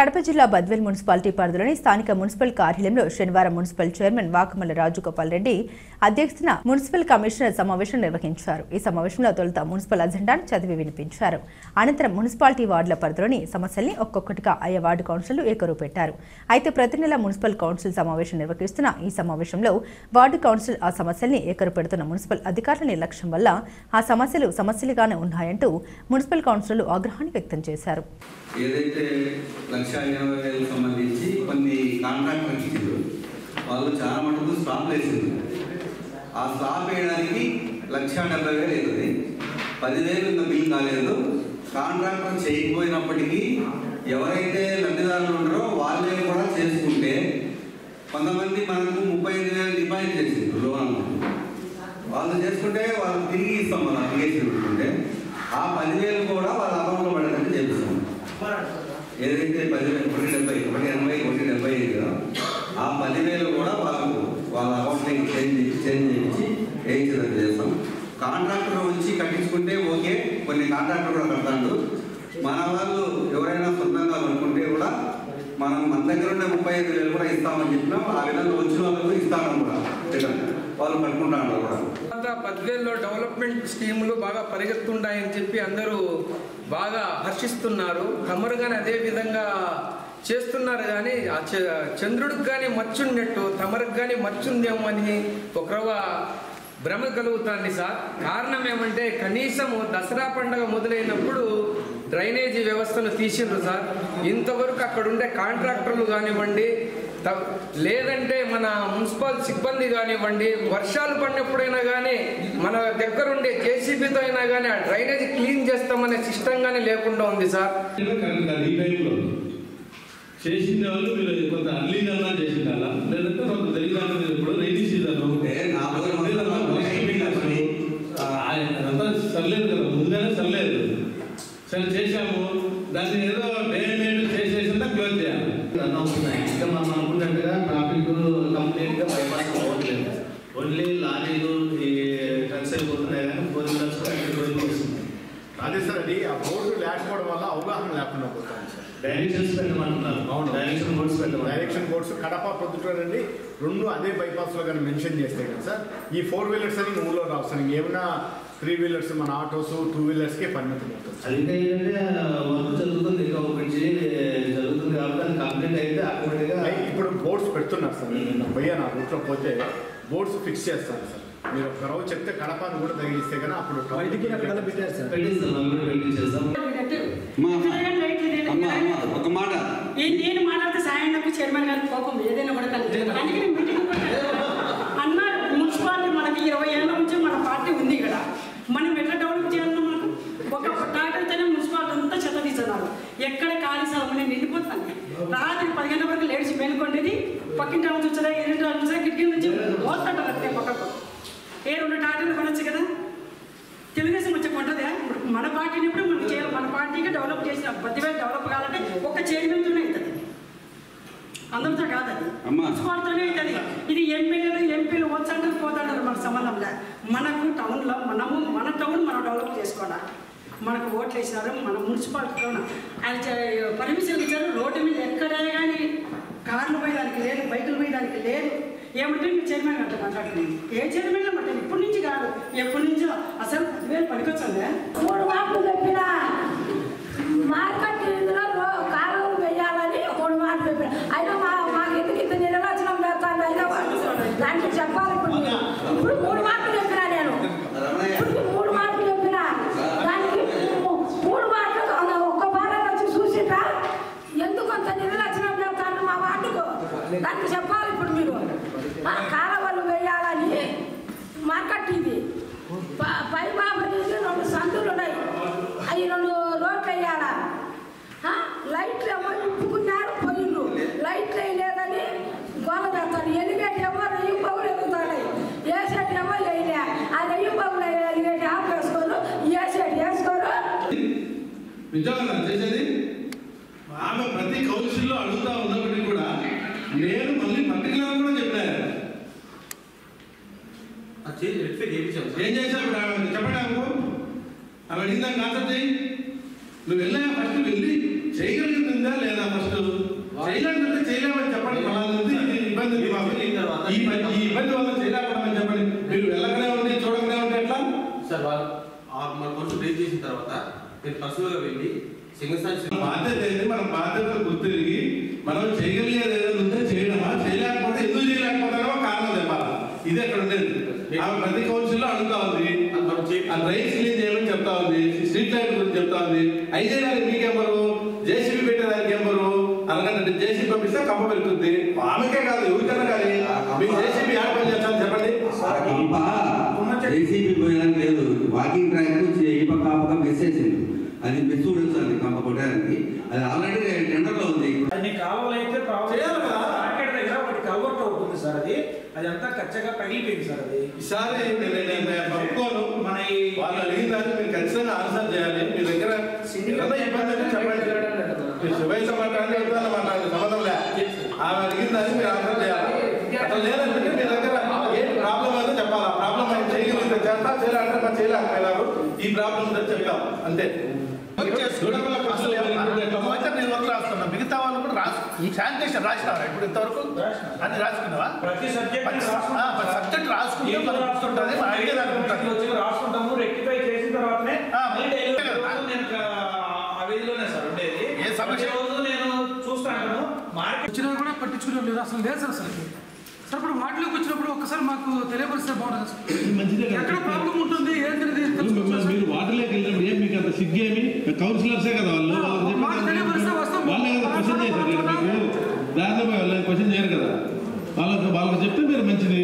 కడప జిల్లా బద్వేల్ మున్సిపాలిటీ పరిధిలోని స్థానిక మున్సిపల్ కార్యాలయంలో శనివారం మున్సిపల్ చైర్మన్ వాకమల్ల రాజగోపాల్ రెడ్డి అధ్యక్షతన మున్సిపల్ కమిషనర్ సమావేశం నిర్వహించారు. ఈ సమావేశంలో తొలుత మున్సిపల్ అజెండాను చదివి వినిపించారు. అనంతరం మున్సిపాలిటీ వార్డుల పరిధిలోని సమస్యల్ని ఒక్కొక్కటిగా ఆయా వార్డు కౌన్సిల్ ఏకరువు పెట్టారు. అయితే ప్రతి నెల మున్సిపల్ కౌన్సిల్ సమావేశం నిర్వహిస్తున్న ఈ సమావేశంలో వార్డు కౌన్సిల్ ఆ సమస్యల్ని ఏకరు పెడుతున్న మున్సిపల్ అధికారుల నిర్లక్ష్యం వల్ల ఆ సమస్యలు సమస్యలుగానే ఉన్నాయంటూ మున్సిపల్ కౌన్సిలర్లు ఆగ్రహాన్ని వ్యక్తం చేశారు. ఏదైతే 1,80,000 సంబంధించి కొన్ని కాంట్రాక్టర్కి ఇచ్చిండ్రు, వాళ్ళు చాలా మటుకు స్లాబ్ వేసింది. ఆ స్లాబ్ వేయడానికి 1,70,000 అవుతుంది. 10,000 ఇంకా బిల్ కాలేదు. కాంట్రాక్టర్ చేయకపోయినప్పటికీ ఎవరైతే లబ్ధిదారులు ఉన్నారో వాళ్ళే కూడా చేసుకుంటే కొంతమంది మనకు 35,000 డిపాజిట్ చేసిండ్రు లోన్. వాళ్ళు చేసుకుంటే వాళ్ళు తిరిగి ఇస్తాం. మనం అప్లికేషన్ పెట్టుకుంటే ఆ 10,000 కూడా వాళ్ళ అకౌంట్లో పడేటట్టు చేపిస్తాం. ఏదైతే 10,000 1,80,000 కదా, ఆ 10,000 కూడా వాళ్ళ అకౌంట్లోకి చేంజ్ చేయించి వేయించేటట్టు చేస్తాం. కాంట్రాక్టర్ వచ్చి కట్టించుకుంటే ఓకే, కొన్ని కాంట్రాక్టర్ కూడా కడతాడు. మన వాళ్ళు ఎవరైనా సొంతంగా అనుకుంటే కూడా మనం మన దగ్గర ఉండే 35,000 కూడా ఇస్తామని చెప్పినాం. ఆ విధంగా వచ్చిన వాళ్ళకు ఇస్తామని కూడా వాళ్ళు కట్టుకుంటాను కూడా. బద్వేల్లో డెవలప్మెంట్ స్కీములు బాగా పరిగెత్తుంటాయని చెప్పి అందరూ బాగా హర్షిస్తున్నారు. తమరుగానే అదే విధంగా చేస్తున్నారు. కానీ చంద్రుడికి కానీ మచ్చున్నట్టు తమరికి కానీ మచ్చుందేమో అని ఒక భ్రమ కలుగుతుంది సార్. కారణం ఏమంటే కనీసము దసరా పండుగ మొదలైనప్పుడు డ్రైనేజీ వ్యవస్థను తీసిండ్రు సార్. ఇంతవరకు అక్కడ ఉండే కాంట్రాక్టర్లు కానివ్వండి, లేదంటే మన మున్సిపల్ సిబ్బంది కానివ్వండి, వర్షాలు పడినప్పుడైనా కానీ మన దగ్గరుండే జేసీబీతో అయినా కానీ ఆ డ్రైనేజ్ క్లీన్ చేస్తామనే సిస్టమ్ గానీ లేకుండా ఉంది సార్. చేసిన వాళ్ళు మీరు కొంత అర్లీగా చేసిండాలా, లేదంటే కొంత తెలియదు. ఇప్పుడు రైనీ సీజన్ అంతా సర్లేదు కదా, ముందుగానే సర్లేదు. సరే చేసాము, దాన్ని ఏదో డేమేజ్ చేసేసిందా క్లోజ్ చేయాలి. ఇంకా మనం అనుకున్నట్టుగా ట్రాఫిక్ కంప్లీట్గా బైపాస్ అవ్వట్లేదు. ఓన్లీ లారీలు ఈ ట్రక్స్ అయిపోతున్నాయి, కానీ 4 వీలర్స్ వస్తుంది. అదే సార్, అది ఆ బోర్డు లేకపోవడం వల్ల అవగాహన లేకుండా పోతాం సార్. డైరెక్షన్స్ పెట్టమంటున్నారు. అవును, డైరెక్షన్ బోర్డ్స్ పెట్టమని. డైరెక్షన్ బోర్డ్స్ కడప పొద్దుటూరండి 2 అదే బైపాస్లో కానీ మెన్షన్ చేస్తే కదా సార్, ఈ 4 వీలర్స్ అని ఊళ్ళో రావు సార్. ఏమైనా 3 వీలర్స్ మన ఆటోస్ 2 వీలర్స్కే పరిమితం అవుతుంది. అది ఇంకా ఏంటంటే వర్క్ జరుగుతుంది, ఇంకా ఒకటి జరుగుతుంది కాబట్టి అది కంప్లీట్ అయితే ఆటోమేటిక్గా ఇప్పుడు బోర్డ్స్ పెడుతున్నారు సార్. నేను పోయాను ఆ రూట్లో పోతే బోర్డ్స్ ఫిక్స్ చేస్తాను సార్. మీరు ఒక రోజు చెప్తే కడపని కూడా తగిలిస్తే కానీ అప్పుడు ఒక మాట నేను మాట్లాడితే సాయం చైర్మన్ గారి కోపం ఏదైనా కూడా అందుకని మీటింగ్ అన్నారు. మున్సిపాలిటీ మనకి 20 ఏళ్ళ నుంచి మన పార్టీ ఉంది ఇక్కడ. మనం ఎట్లా డెవలప్ చేయాలన్నా మనకు ఒక టాటర్తోనే మున్సిపాలిటీ అంతా చెత్త తీస్తున్నారు. ఎక్కడ ఖాళీ సాగుని నిండిపోతాను. రాత్రి 10 గంటల వరకు లేచి మేలుకొండేది, పక్కింటి వాళ్ళు చూసారా, ఎదుటి వాళ్ళు చూసారా, కిటికీ నుంచి పోతుంటారు. అంతే పక్కకు 2 టాటర్లు కొనొచ్చు కదా. తెలుగుదేశం వచ్చే కొంటదా? మన పార్టీని ఇప్పుడు మనం చేయాలి. మన పార్టీకి డెవలప్ చేసిన బద్వేల్ డెవలప్ కావాలంటే ఒక చైర్మన్తోనే అవుతుంది, అందరితో కాదు. అది మున్సిపాలిటీతోనే అవుతుంది. ఇది ఎంపీలు వచ్చాంటారు పోతాడారు, మనకు సంబంధం లేదు. మనకు టౌన్లో మన టౌన్ మనం డెవలప్ చేసుకోవాలి. మనకు ఓట్లు వేసినారు, మన మున్సిపాలిటీలో ఆయన పర్మిషన్ ఇచ్చారు. రోడ్డు మీద ఎక్కడే కానీ కార్లు పోయడానికి లేదు, బైకులు పోయడానికి లేదు. ఏమంటే మీ చైర్మన్ అంటే మాట్లాడుతున్నాను. ఏ చైర్మన్ అంటే ఇప్పటి నుంచి కాదు, ఎప్పటి నుంచో అసలు 10,000 పనికొచ్చిందే. 3 వార్డులు చెప్పినా మార్కెట్ కాలువలు వేయాలని 3 వార్డులు చెప్పిన. అయినా మాకు ఇంత నిర్వచనం పెడతాను. అయినా దానికి చెప్పాలి. ఇప్పుడు 3 వార్డులు చెప్పినా, నేను ఇప్పుడు 3 వార్డులు చెప్పినా, దానికి 3 వార్డులు ఒక్క వారం వచ్చి చూసిరా ఎందుకు అంత నిర్లక్ష్యం పెడతాను మా వార్డుకు. దానికి చెప్పాలి. ఇప్పుడు మీరు కాలువలు వేయాలని మార్కెట్ ఇది పై బాబు 2 సందులు ఉన్నాయి, అవి 2 రోడ్లు వేయాలా. లైట్లు ఏమో ఇప్పుకున్నారు, పొయ్యిలు లైట్లు వేయలేదని గోల చేస్తాడు. ఎలిగేట్ ఏమో 1000 బొగులు ఎగుతాడు, ఏసేట్ ఏమో వేయలే. ఆ 1000 బొగులు ఎలిగేట్ ఆఫ్ వేసుకోరు, ఏసేట్ వేసుకోరు. నిజంగా చేసేది ఆమె ప్రతి కౌన్సిల్లో అడుగుతా ఉన్నప్పటికీ కూడా నేను మళ్ళీ పర్టికులర్ కూడా చెప్పాను. ఏం చేశావు చెప్పండి. ఆమె అడిగిందా కాన్సెప్ట్ చేయి. నువ్వు వెళ్ళా ఫస్ట్ వెళ్ళి చేయగలుగుతుందా లేదా ఫస్ట్ తర్వాత మీరు పర్సనల్గా వెళ్ళి బాధ్యత ఏంటి? మన బాధ్యతలు గుర్తిరిగి మనం చేయగలిగేది ఏదైనా ఉంటే చేయడమా, చేయలేకపోతే ఎందుకు చేయలేకపోతామో కారణం చెప్పాలి. ఇది అక్కడ ఉండేది. ఆమె ప్రతి కౌన్సిల్లో అడుగుతా ఉంది, రైట్స్ క్లీన్ చేయమని చెప్తా ఉంది, స్ట్రీట్ లైట్ గురించి చెప్తా ఉంది. అవి చేయడానికి మీకేం బరువు? జేసీబీ పెట్టేదానికి ఏం బరువు? అలాగంటే జేసీబీ పంపిస్తే కంప పెరుగుతుంది. ఆమెకే కాదు, ఎవరికైనా కానీ మీకు జేసీబీ యాడ్ పని చేస్తాను చెప్పండి. జేసీబీ పోయడానికి లేదు, వాకింగ్ ట్రాక్ వచ్చి ఈ పక్క ఆ పక్క మిస్ చేసింది. అది మిస్ చూడొచ్చు అండి కంప కొట్టడానికి. అది ఆల్రెడీ టెండర్లో ఉంది. అది కావాలైతే మార్కెట్ దగ్గర ఒకటి కల్వర్ట్ అవుతుంది సార్. అది అంతా కచ్చగా పగిలిపోయింది సార్. అది ఈసారి పట్టుకోను మన వాళ్ళు అడిగిన దాన్ని మీరు ఖచ్చితంగా ఆన్సర్ చేయాలి. మీ దగ్గర ఇబ్బంది అంటే చెప్పండి. శుభేచ్ఛ మాట్లాడి మాట్లాడండి, సంబంధం లే. ఆమె అడిగిన దాన్ని మీరు ఆన్సర్ చేయాలి. అసలు లేదంటే మీ దగ్గర ఏంటి ప్రాబ్లం అయితే చెప్పాలి. ఆ ప్రాబ్లం మనం చేయగలిగితే చేస్తా, చేయాలంటే మనం చేయలేకపోయినారు. ఈ ప్రాబ్లం ఉందని చెప్తాం అంతే. నేను వర్క్ రాస్తున్నా, మిగతా వాళ్ళు కూడా శానిటేషన్ రాసినారా ఇప్పుడు ఇంతవరకు? అది రాసుకున్నావా? ప్రతి సబ్జెక్ట్ రాసుకుంటే మనం చూస్తుంటుంది, రాసుకుంటాము. రెక్టిఫై చేసిన తర్వాతనే అవేదిలోనే సార్ ఉండేది. ఏ సమస్య రోజు నేను చూస్తాను మార్కెట్ వచ్చినా కూడా పట్టించుకునే లేదు, అసలు లేదు సార్. అసలు సార్ ఇప్పుడు వాటిలోకి వచ్చినప్పుడు ఒక్కసారి మాకు తెలియపరిస్తే బాగుంటుంది. ఎక్కడ ప్రాబ్లం ఉంటుంది ఏంటనేది మీరు వాటిలోకి వెళ్ళినప్పుడు ఏం మీకు అంత సిగ్గేమి? కౌన్సిలర్సే కదా వాళ్ళు, వాళ్ళే కదా క్వశ్చన్ చేశారు. మీకు దాంట్లో వాళ్ళని క్వశ్చన్ చేయరు కదా. వాళ్ళకి చెప్తే మీరు మంచిది.